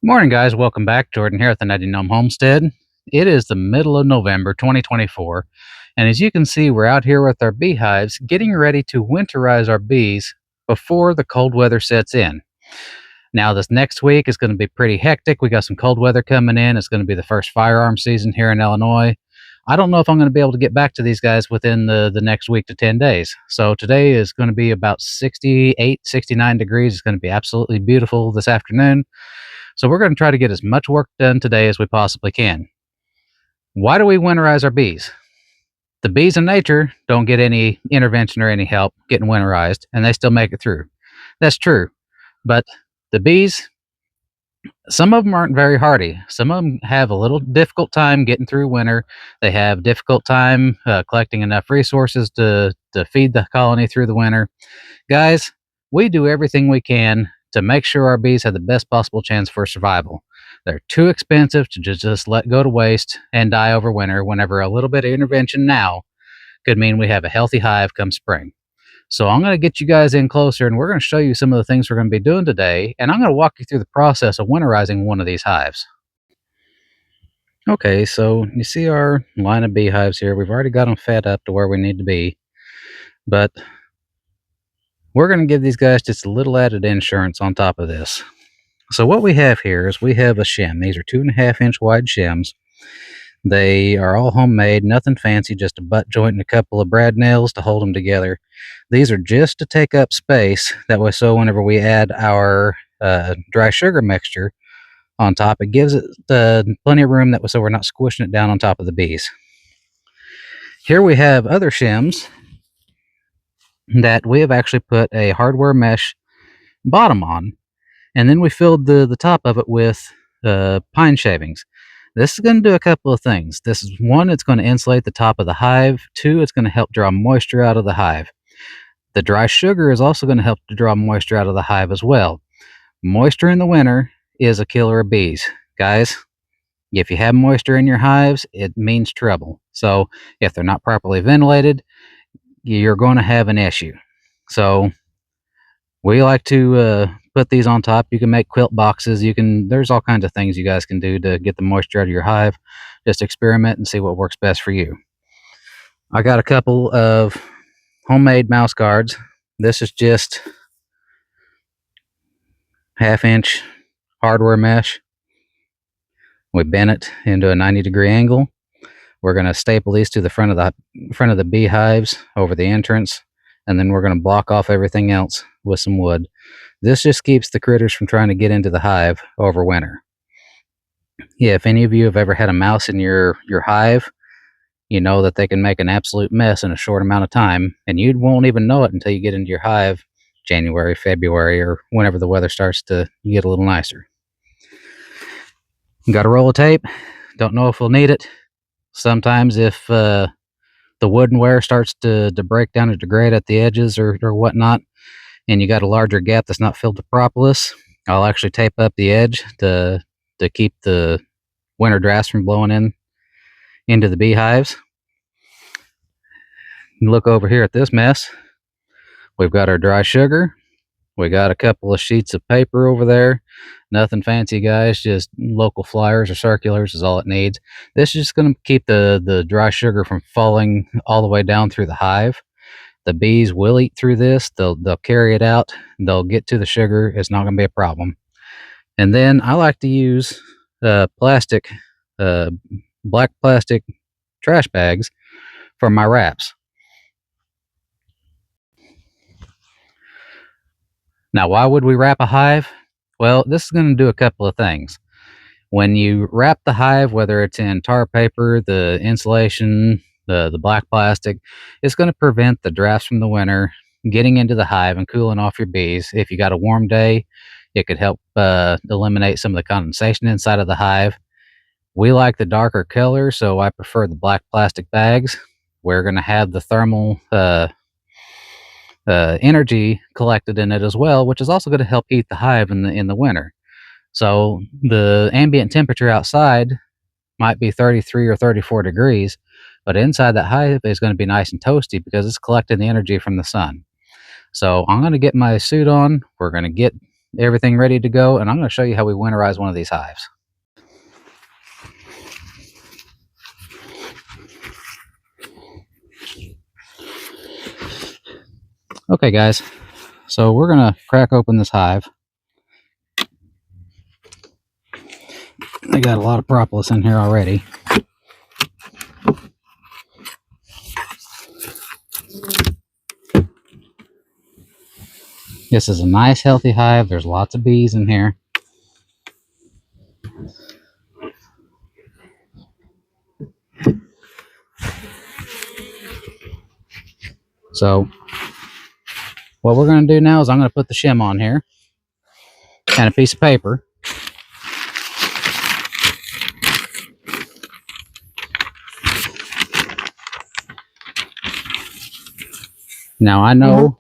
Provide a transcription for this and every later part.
Morning, guys. Welcome back. Jordan here at the Nutty Gnome Homestead. It is the middle of November 2024, and as you can see, we're out here with our beehives getting ready to winterize our bees before the cold weather sets in. Now, this next week is going to be pretty hectic. We got some cold weather coming in. It's going to be the first firearm season here in Illinois. I don't know if I'm going to be able to get back to these guys within the next week to 10 days. So today is going to be about 68, 69 degrees. It's going to be absolutely beautiful this afternoon. So we're going to try to get as much work done today as we possibly can. Why do we winterize our bees? The bees in nature don't get any intervention or any help getting winterized, and they still make it through. That's true. But the bees, some of them aren't very hardy. Some of them have a little difficult time getting through winter. They have difficult time collecting enough resources to feed the colony through the winter. Guys, we do everything we can to make sure our bees have the best possible chance for survival. They're too expensive to just let go to waste and die over winter, whenever a little bit of intervention now could mean we have a healthy hive come spring. So I'm going to get you guys in closer, and we're going to show you some of the things we're going to be doing today, and I'm going to walk you through the process of winterizing one of these hives. Okay, so you see our line of beehives here. We've already got them fed up to where we need to be, but we're going to give these guys just a little added insurance on top of this. So what we have here is we have a shim. These are 2.5-inch wide shims. They are all homemade, nothing fancy, just a butt joint and a couple of brad nails to hold them together. These are just to take up space. That way, so whenever we add our dry sugar mixture on top, it gives it plenty of room, so we're not squishing it down on top of the bees. Here we have other shims that we have actually put a hardware mesh bottom on, and then we filled the top of it with pine shavings. This is going to do a couple of things. This is one, it's going to insulate the top of the hive. Two, it's going to help draw moisture out of the hive. The dry sugar is also going to help to draw moisture out of the hive as well. Moisture in the winter is a killer of bees. Guys, if you have moisture in your hives, it means trouble. So if they're not properly ventilated, you're going to have an issue. So we like to put these on top. You can make quilt boxes. There's all kinds of things you guys can do to get the moisture out of your hive. Just experiment and see what works best for you. I got a couple of homemade mouse guards. This is just 1/2-inch hardware mesh. We bent it into a 90-degree angle. We're going to staple these to the front of the beehives over the entrance, and then we're going to block off everything else with some wood. This just keeps the critters from trying to get into the hive over winter. Yeah, if any of you have ever had a mouse in your hive, you know that they can make an absolute mess in a short amount of time, and you won't even know it until you get into your hive January, February, or whenever the weather starts to get a little nicer. Got a roll of tape. Don't know if we'll need it. Sometimes if the woodenware starts to break down or degrade at the edges or whatnot, and you got a larger gap that's not filled with propolis, I'll actually tape up the edge to keep the winter drafts from blowing into the beehives. Look over here at this mess. We've got our dry sugar. We got a couple of sheets of paper over there. Nothing fancy, guys. Just local flyers or circulars is all it needs. This is just going to keep the dry sugar from falling all the way down through the hive. The bees will eat through this. They'll carry it out. They'll get to the sugar. It's not going to be a problem. And then I like to use black plastic trash bags for my wraps. Now, why would we wrap a hive? Well, this is going to do a couple of things. When you wrap the hive, whether it's in tar paper, the insulation, the black plastic, it's going to prevent the drafts from the winter getting into the hive and cooling off your bees. If you got a warm day, it could help eliminate some of the condensation inside of the hive. We like the darker color, so I prefer the black plastic bags. We're going to have the thermal energy collected in it as well, which is also going to help heat the hive in the winter. So the ambient temperature outside might be 33 or 34 degrees, but inside that hive is going to be nice and toasty because it's collecting the energy from the sun. So I'm going to get my suit on. We're going to get everything ready to go, and I'm going to show you how we winterize one of these hives. Okay guys, so we're going to crack open this hive. I got a lot of propolis in here already. This is a nice healthy hive. There's lots of bees in here. So what we're going to do now is I'm going to put the shim on here and a piece of paper. Now I know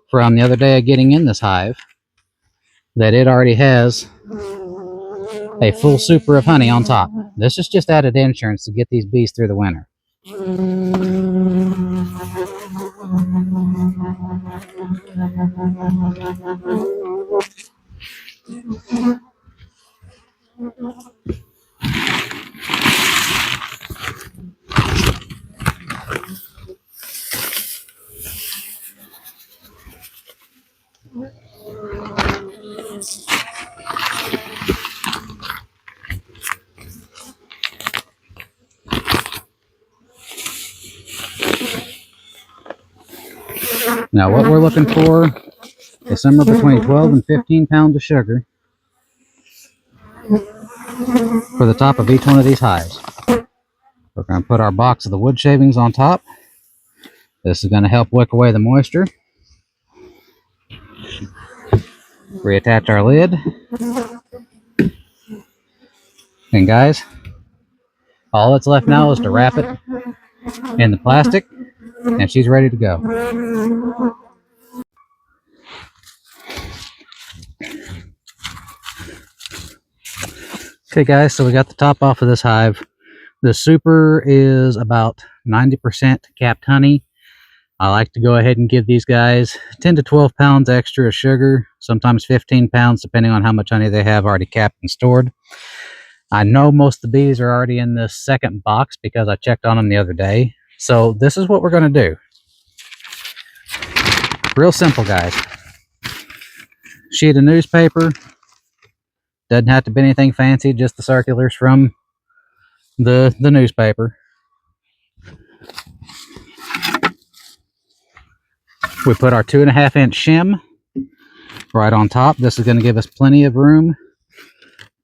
from the other day of getting in this hive that it already has a full super of honey on top. This is just added insurance to get these bees through the winter. Now what we're looking for is somewhere between 12 and 15 pounds of sugar for the top of each one of these hives. We're going to put our box of the wood shavings on top. This is going to help wick away the moisture. Reattach our lid. And guys, all that's left now is to wrap it in the plastic, and she's ready to go. Okay guys, so we got the top off of this hive. The super is about 90% capped honey. I like to go ahead and give these guys 10 to 12 pounds extra of sugar, sometimes 15 pounds depending on how much honey they have already capped and stored. I know most of the bees are already in this second box because I checked on them the other day. So this is what we're going to do. Real simple, guys. Sheet of newspaper. Doesn't have to be anything fancy, just the circulars from the newspaper. We put our 2.5 inch shim right on top. This is going to give us plenty of room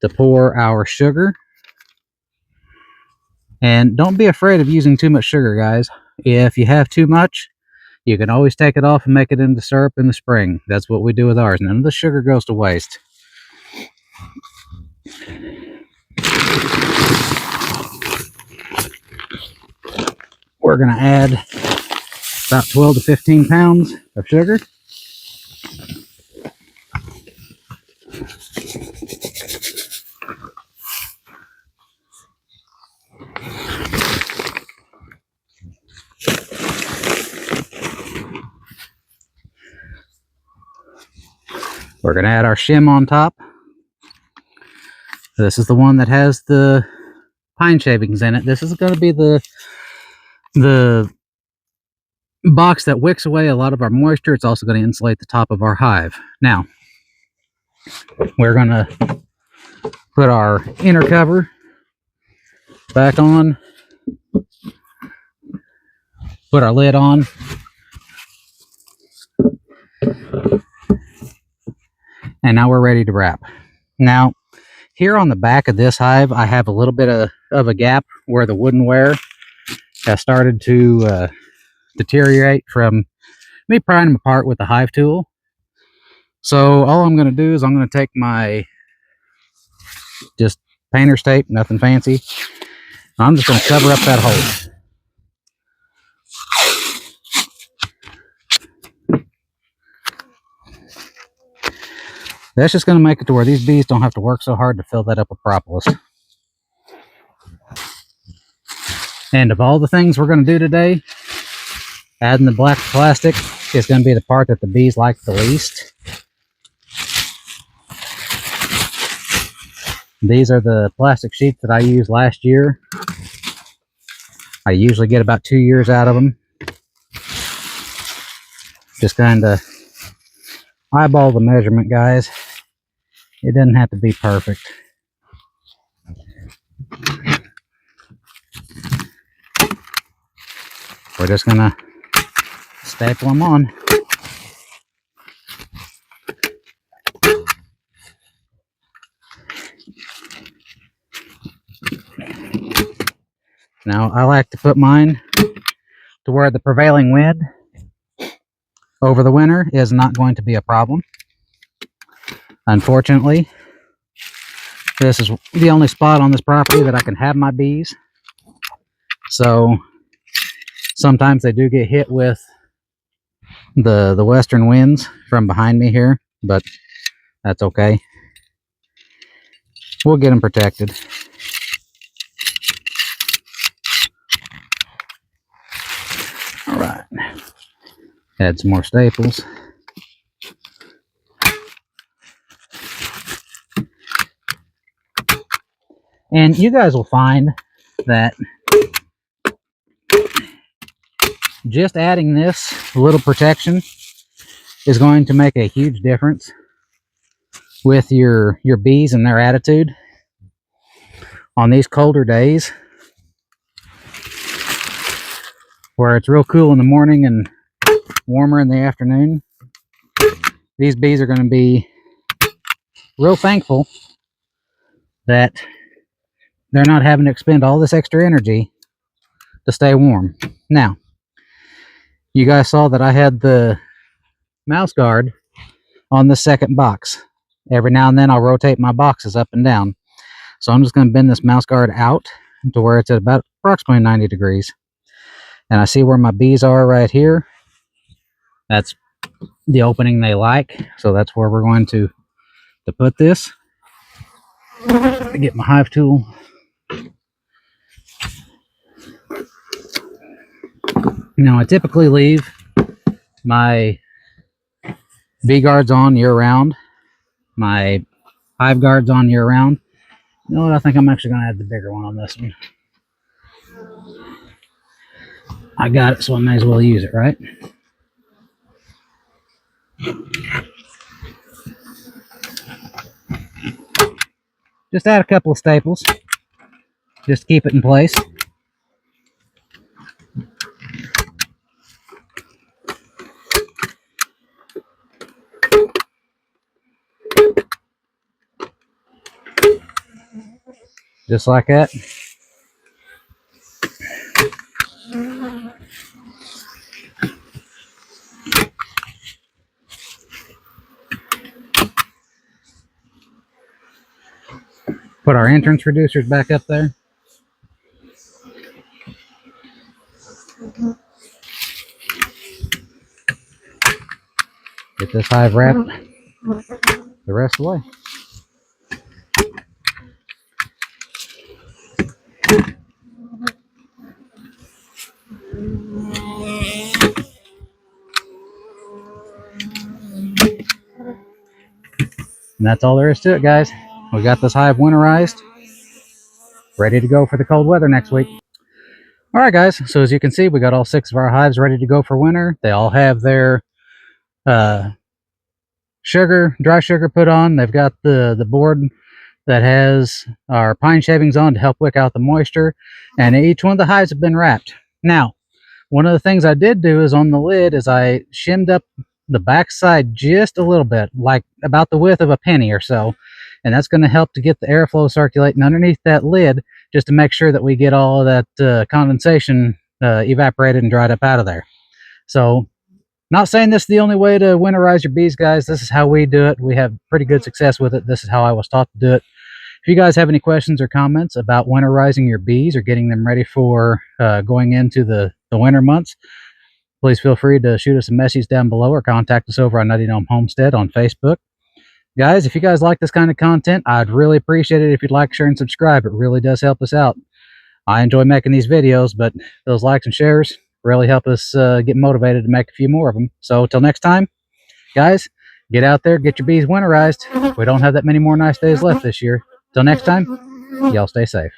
to pour our sugar. And don't be afraid of using too much sugar, guys. If you have too much, you can always take it off and make it into syrup in the spring. That's what we do with ours. None of the sugar goes to waste. We're going to add about 12 to 15 pounds of sugar. We're going to add our shim on top. This is the one that has the pine shavings in it. This is going to be the box that wicks away a lot of our moisture. It's also going to insulate the top of our hive. Now, we're going to put our inner cover back on, put our lid on, and now we're ready to wrap. Now, here on the back of this hive, I have a little bit of a gap where the wooden ware has started to deteriorate from me prying them apart with the hive tool. So all I'm going to do is I'm going to take my just painter's tape, nothing fancy. I'm just going to cover up that hole. That's just going to make it to where these bees don't have to work so hard to fill that up with propolis. And of all the things we're going to do today, adding the black plastic is going to be the part that the bees like the least. These are the plastic sheets that I used last year. I usually get about 2 years out of them. Just kind of eyeball the measurement, guys. It doesn't have to be perfect. We're just gonna staple them on. Now, I like to put mine to where the prevailing wind over the winter is not going to be a problem. Unfortunately, this is the only spot on this property that I can have my bees. So sometimes they do get hit with the western winds from behind me here, but that's okay. We'll get them protected. All right. Add some more staples. And you guys will find that just adding this little protection is going to make a huge difference with your bees and their attitude on these colder days where it's real cool in the morning and warmer in the afternoon. These bees are going to be real thankful that they're not having to expend all this extra energy to stay warm. Now, you guys saw that I had the mouse guard on the second box. Every now and then I'll rotate my boxes up and down. So I'm just going to bend this mouse guard out to where it's at about approximately 90 degrees. And I see where my bees are right here. That's the opening they like. So that's where we're going to put this. Get my hive tool. Now I typically leave my bee guards on year round. My hive guards on year round. You know what? I think I'm actually going to add the bigger one on this one. I got it, so I may as well use it, right? Just add a couple of staples. Just to keep it in place. Just like that. Put our entrance reducers back up there. Get this hive wrapped the rest of the way. And that's all there is to it, guys. We got this hive winterized, ready to go for the cold weather next week. All right, guys. So as you can see, we got all 6 of our hives ready to go for winter. They all have their dry sugar put on. They've got the board that has our pine shavings on to help wick out the moisture. And each one of the hives have been wrapped. Now, one of the things I did do is on the lid is I shimmed up the back side just a little bit, like about the width of a penny or so. And that's going to help to get the airflow circulating underneath that lid, just to make sure that we get all of that condensation evaporated and dried up out of there. So, not saying this is the only way to winterize your bees, guys. This is how we do it. We have pretty good success with it. This is how I was taught to do it. If you guys have any questions or comments about winterizing your bees or getting them ready for going into the winter months, please feel free to shoot us a message down below or contact us over on Nutty Gnome Homestead on Facebook. Guys, if you guys like this kind of content, I'd really appreciate it if you'd like, share, and subscribe. It really does help us out. I enjoy making these videos, but those likes and shares really help us get motivated to make a few more of them. So till next time, guys, get out there, get your bees winterized. We don't have that many more nice days left this year. Till next time, y'all stay safe.